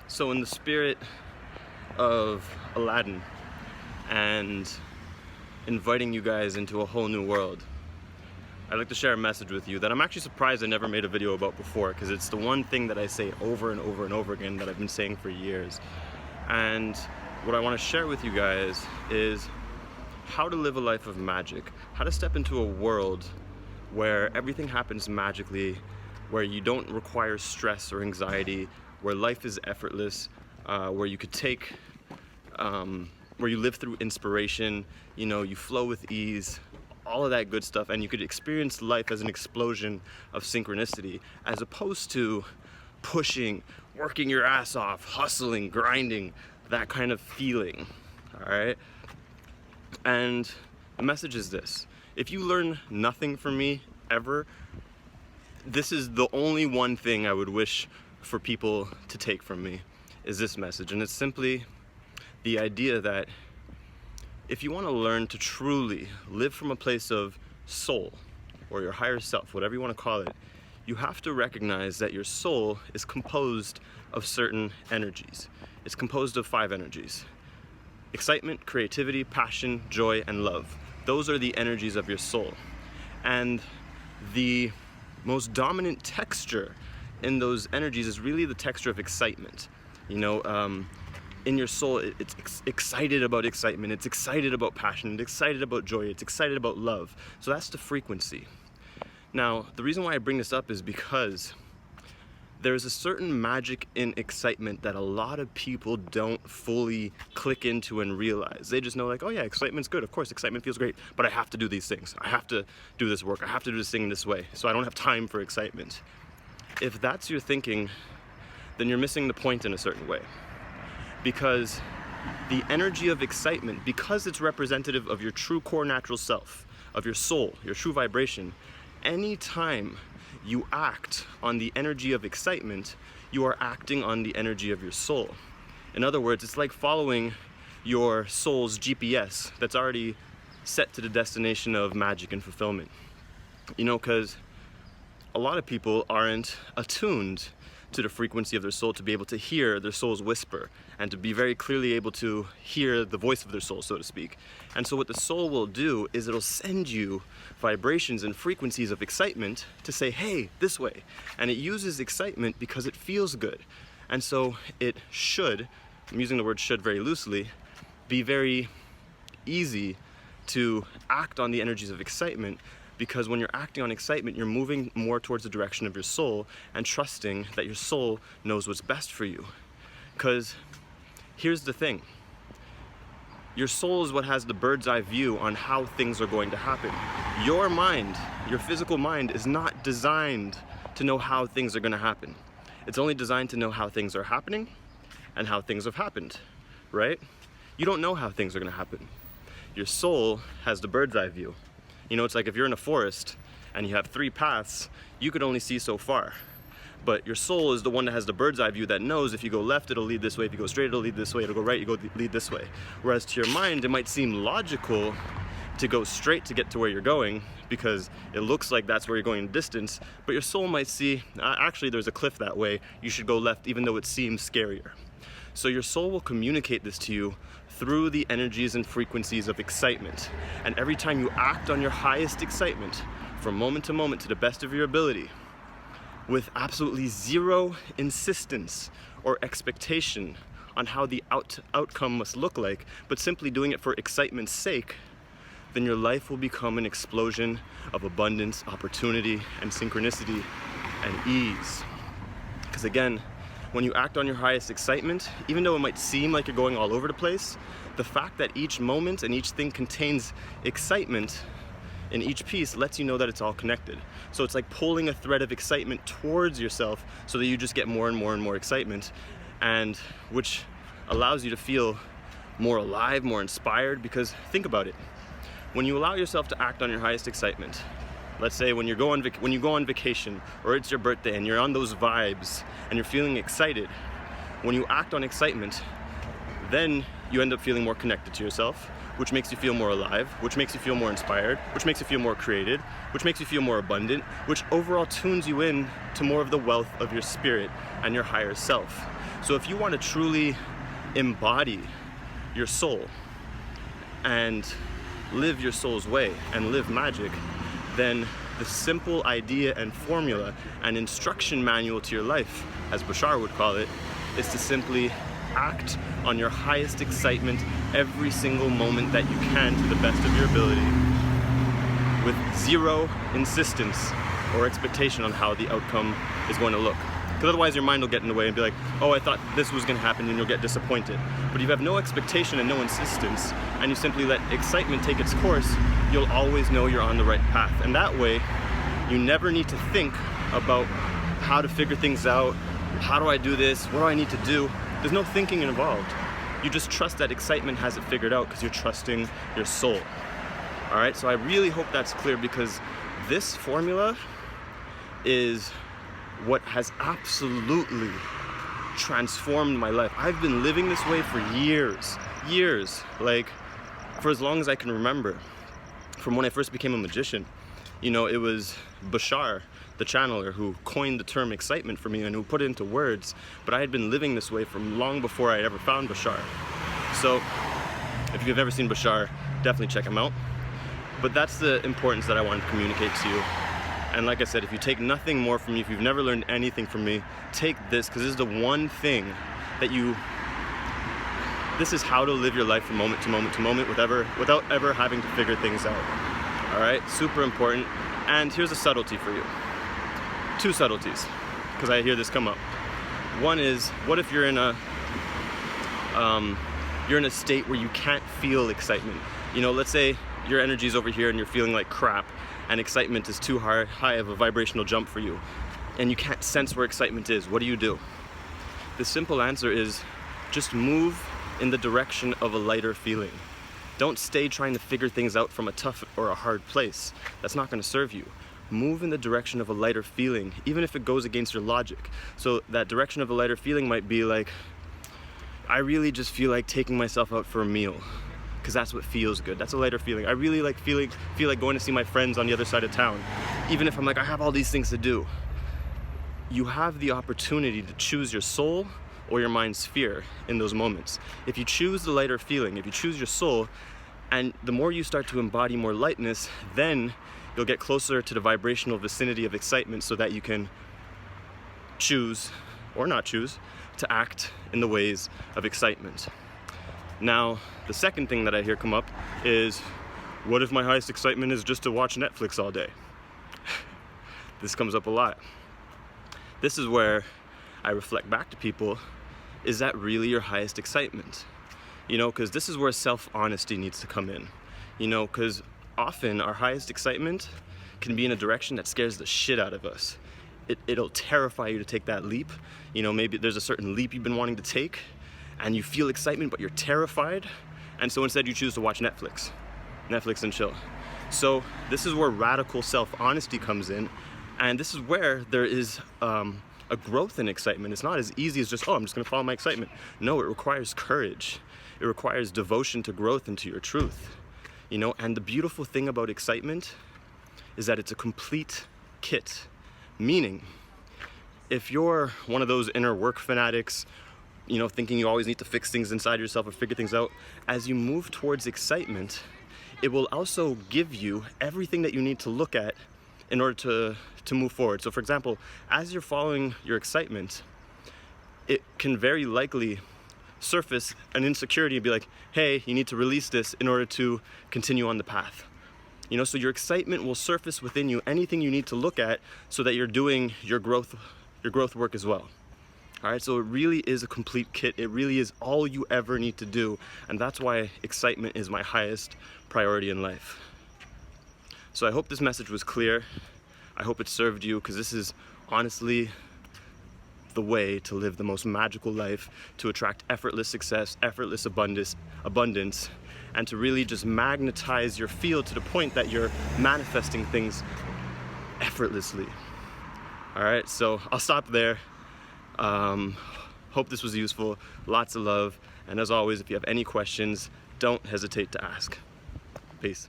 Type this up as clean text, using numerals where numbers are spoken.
So in the spirit of Aladdin and inviting you guys into a whole new world, I'd like to share a message with you that I'm actually surprised I never made a video about before, because it's the one thing that I say over and over and over again that I've been saying for years. And what I want to share with you guys is how to live a life of magic, how to step into a world where everything happens magically, where you don't require stress or anxiety, where life is effortless, where you could take, where you live through inspiration, you flow with ease, all of that good stuff, and you could experience life as an explosion of synchronicity, as opposed to pushing, working your ass off, hustling, grinding, that kind of feeling, all right? And the message is this: if you learn nothing from me ever, this is the only one thing I would wish for people to take from me, is this message. And it's simply the idea that if you want to learn to truly live from a place of soul, or your higher self, whatever you want to call it, you have to recognize that your soul is composed of certain energies. It's composed of 5 energies: excitement, creativity, passion, joy, and love. Those are the energies of your soul. And the most dominant texture in those energies is really the texture of excitement. In your soul, it's excited about excitement, it's excited about passion, it's excited about joy, it's excited about love. So that's the frequency. Now, the reason why I bring this up is because there's a certain magic in excitement that a lot of people don't fully click into and realize. They just know, like, oh yeah, excitement's good, of course, excitement feels great, but I have to do these things. I have to do this work, I have to do this thing this way, so I don't have time for excitement. If that's your thinking, then you're missing the point in a certain way. Because the energy of excitement, because it's representative of your true core natural self, of your soul, your true vibration, anytime you act on the energy of excitement, you are acting on the energy of your soul. In other words, it's like following your soul's GPS that's already set to the destination of magic and fulfillment. Because a lot of people aren't attuned to the frequency of their soul to be able to hear their soul's whisper and to be very clearly able to hear the voice of their soul, so to speak. And so what the soul will do is it'll send you vibrations and frequencies of excitement to say, hey, this way. And it uses excitement because it feels good. And so it should, I'm using the word should very loosely, be very easy to act on the energies of excitement, because when you're acting on excitement, you're moving more towards the direction of your soul and trusting that your soul knows what's best for you. Because here's the thing. Your soul is what has the bird's eye view on how things are going to happen. Your mind, your physical mind, is not designed to know how things are going to happen. It's only designed to know how things are happening and how things have happened, right? You don't know how things are going to happen. Your soul has the bird's eye view. It's like if you're in a forest and you have 3 paths, you could only see so far. But your soul is the one that has the bird's eye view that knows if you go left, it'll lead this way. If you go straight, it'll lead this way. It'll go right, lead this way. Whereas to your mind, it might seem logical to go straight to get to where you're going because it looks like that's where you're going in distance. But your soul might see, actually there's a cliff that way. You should go left even though it seems scarier. So your soul will communicate this to you through the energies and frequencies of excitement. And every time you act on your highest excitement, from moment to moment to the best of your ability, with absolutely zero insistence or expectation on how the outcome must look like, but simply doing it for excitement's sake, then your life will become an explosion of abundance, opportunity, and synchronicity and ease. Because again, when you act on your highest excitement, even though it might seem like you're going all over the place, the fact that each moment and each thing contains excitement in each piece lets you know that it's all connected. So it's like pulling a thread of excitement towards yourself so that you just get more and more and more excitement, and which allows you to feel more alive, more inspired. Because think about it. When you allow yourself to act on your highest excitement, let's say when you go on vacation, or it's your birthday and you're on those vibes and you're feeling excited, when you act on excitement, then you end up feeling more connected to yourself, which makes you feel more alive, which makes you feel more inspired, which makes you feel more created, which makes you feel more abundant, which overall tunes you in to more of the wealth of your spirit and your higher self. So if you want to truly embody your soul and live your soul's way and live magic, then the simple idea and formula and instruction manual to your life, as Bashar would call it, is to simply act on your highest excitement every single moment that you can to the best of your ability, with zero insistence or expectation on how the outcome is going to look. Because otherwise your mind will get in the way and be like, oh, I thought this was going to happen, and you'll get disappointed. But if you have no expectation and no insistence, and you simply let excitement take its course, you'll always know you're on the right path. And that way, you never need to think about how to figure things out. How do I do this? What do I need to do? There's no thinking involved. You just trust that excitement has it figured out because you're trusting your soul. All right, so I really hope that's clear, because this formula is what has absolutely transformed my life. I've been living this way for years, like for as long as I can remember. From when I first became a magician, you know, it was Bashar, the channeler, who coined the term excitement for me and who put it into words, but I had been living this way from long before I ever found Bashar. So if you've ever seen Bashar, definitely check him out. But that's the importance that I wanted to communicate to you. And like I said, if you take nothing more from me, if you've never learned anything from me, take this, because this is the one thing that this is how to live your life from moment to moment to moment without ever having to figure things out. All right, super important. And here's a subtlety for you. Two subtleties, because I hear this come up. One is, what if you're in a state where you can't feel excitement? You know, let's say your energy's over here and you're feeling like crap, and excitement is too high of a vibrational jump for you, and you can't sense where excitement is. What do? The simple answer is just move in the direction of a lighter feeling. Don't stay trying to figure things out from a tough or a hard place. That's not going to serve you. Move in the direction of a lighter feeling, even if it goes against your logic. So that direction of a lighter feeling might be like, I really just feel like taking myself out for a meal, because that's what feels good. That's a lighter feeling. I really feel like going to see my friends on the other side of town, even if I'm like, I have all these things to do. You have the opportunity to choose your soul or your mind's fear in those moments. If you choose the lighter feeling, if you choose your soul, and the more you start to embody more lightness, then you'll get closer to the vibrational vicinity of excitement, so that you can choose, or not choose, to act in the ways of excitement. Now, the second thing that I hear come up is, what if my highest excitement is just to watch Netflix all day? This comes up a lot. This is where I reflect back to people, is that really your highest excitement? You know, because this is where self-honesty needs to come in. You know, because often our highest excitement can be in a direction that scares the shit out of us. It'll terrify you to take that leap. You know, maybe there's a certain leap you've been wanting to take, and you feel excitement, but you're terrified, and so instead you choose to watch Netflix and chill. So this is where radical self-honesty comes in, and this is where there is a growth in excitement. It's not as easy as just, oh, I'm just gonna follow my excitement. No, it requires courage. It requires devotion to growth and to your truth. You know, and the beautiful thing about excitement is that it's a complete kit. Meaning, if you're one of those inner work fanatics, you know, thinking you always need to fix things inside yourself or figure things out, as you move towards excitement, it will also give you everything that you need to look at in order to move forward. So for example, as you're following your excitement, it can very likely surface an insecurity and be like, hey, you need to release this in order to continue on the path. You know, so your excitement will surface within you anything you need to look at so that you're doing your growth work as well. All right, so it really is a complete kit. It really is all you ever need to do, and that's why excitement is my highest priority in life. So I hope this message was clear. I hope it served you, because this is honestly the way to live the most magical life, to attract effortless success, effortless abundance, and to really just magnetize your field to the point that you're manifesting things effortlessly. All right, so I'll stop there. Hope this was useful. Lots of love, And as always, if you have any questions, don't hesitate to ask. Peace.